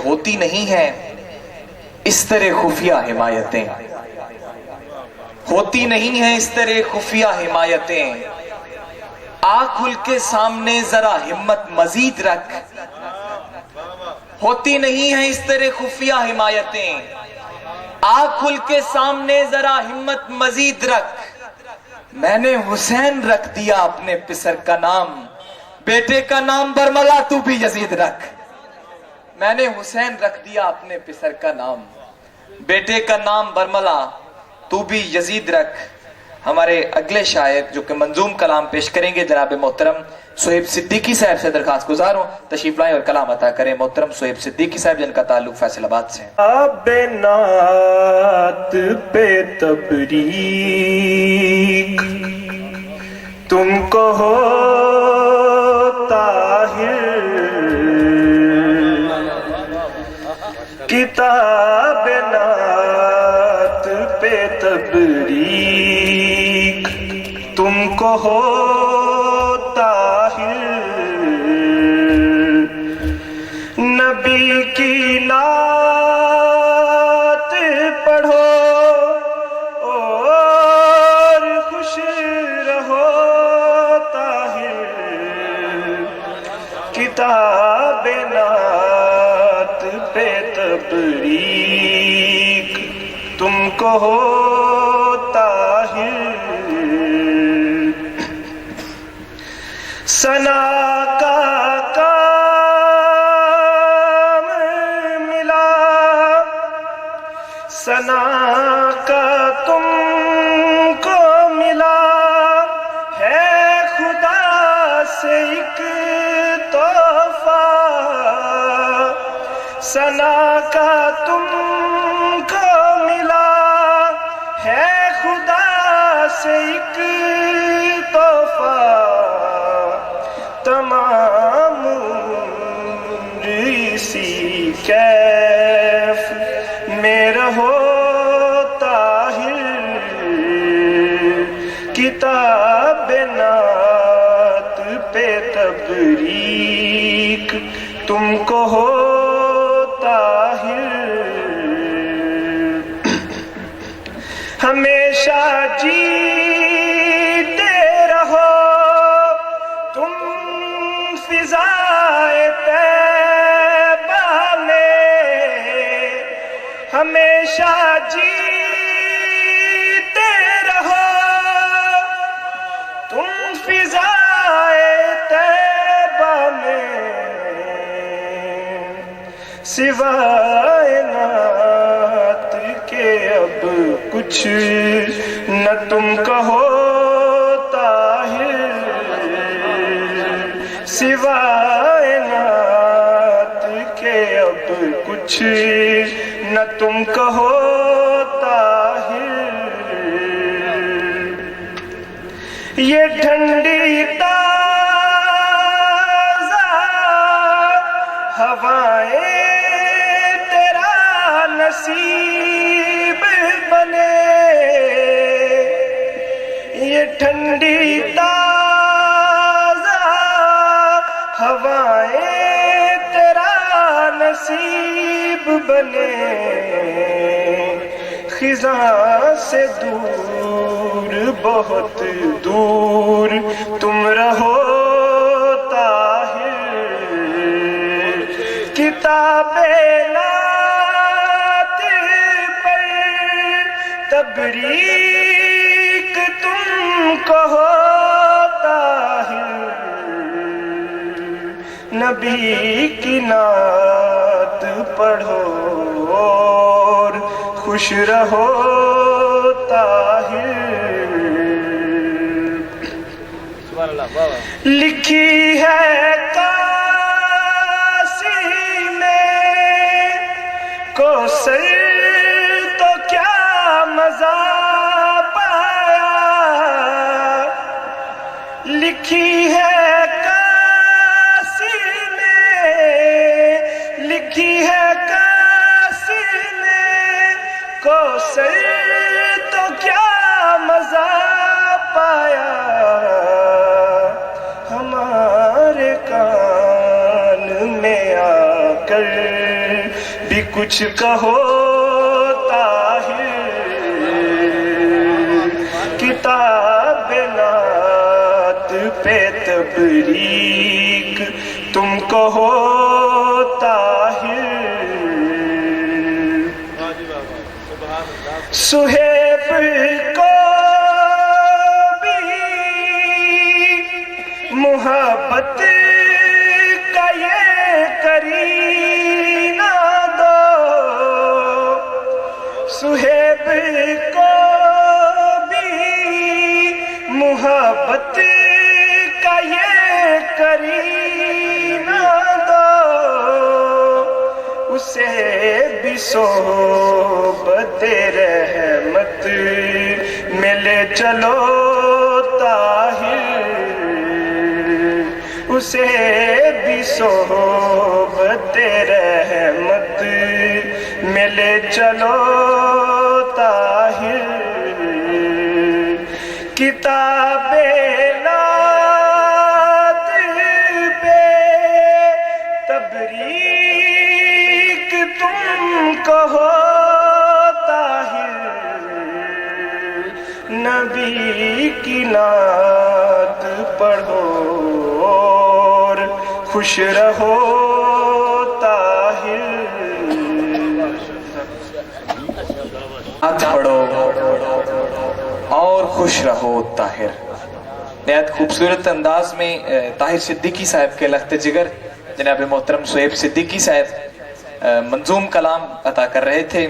ہوتی نہیں ہیں اس طرح خفیہ حمایتیں، ہوتی نہیں ہیں اس طرح خفیہ حمایتیں، آنکھ کھل کے سامنے ذرا ہمت مزید رکھ، ہوتی نہیں ہیں اس طرح خفیہ حمایتیں، آنکھ کھل کے سامنے ذرا ہمت مزید رکھ، میں نے حسین رکھ دیا اپنے پسر کا نام، بیٹے کا نام برملا تو بھی یزید رکھ، میں نے حسین رکھ دیا اپنے پسر کا نام، بیٹے کا نام برملا تو بھی یزید رکھ۔ ہمارے اگلے شاعر جو کہ منظوم کلام پیش کریں گے جناب محترم سہیب صدیقی صاحب سے درخواست گزار ہوں تشریف لائیں اور کلام عطا کریں۔ محترم سہیب صدیقی صاحب جن کا تعلق فیصل آباد سے ہے۔ نعت پہ تبریک تم کو ہو طاہر، کتاب نعت پہ تبریک تم کو ہو طاہر، نبی کی نعت پڑھو اور خوش رہو طاہر، کتاب نعت پہ تبریک تم کو ہو طاہر، ثنا کا کام ملا، ثنا کا تم کو ملا، ہے خدا سے ایک تحفہ، ثنا کا تم کو ملا، ہے خدا سے ایک تحفہ، تمام اسی کیف میں رہو طاہر، کتاب نعت پہ تبریک تم کو ہو طاہر، ہمیشہ جیتے رہو تم فضائے طیبہ میں، ہمیشہ جیتے رہو تم فضائے طیبہ میں، سوائے نعت کے اب کچھ نہ تم کہو طاہر، سوائے نعت کے اب کچھ نہ تم کہو طاہر، یہ ٹھنڈی تازہ ہوائیں تیرا نصیب بنے، یہ ٹھنڈی تازہ ہوائیں تیرا نصیب بنے، خزاں سے دور بہت دور تم رہو طاہر، کتاب نعت پر تبریک تم کو ہو طاہر، نبی کی نعت پڑھو اور خوش رہو طاہر، لکھی ہے کاسی میں کوثر تو کیا مزہ پایا، لکھی ہے کاسی میں، لکھی ہے کاسی میں کوثر تو کیا مزہ پایا، ہمارے کان میں آ کر کچھ کہو طاہر کتاب نعت پہ تبریک تم کہو طاہر سہیب کو بھی محبت کا یہ کرینہ دو سہیب کو بھی محبت کا یہ کرینہ دو اسے بھی صحبت رحمت میں لے چلو طاہر اسے بھی صحبت رحمت میں لے چلو طاہر کتاب نعت پہ تبریک تم کہو طاہر نبی کی نعت پڑھو اور خوش رہو طاہر نعت پڑھو اور خوش رہو طاہر. نہایت خوبصورت انداز میں طاہر صدیقی صاحب کے لخت جگر جناب محترم سہیب صدیقی صاحب منظوم کلام عطا کر رہے تھے.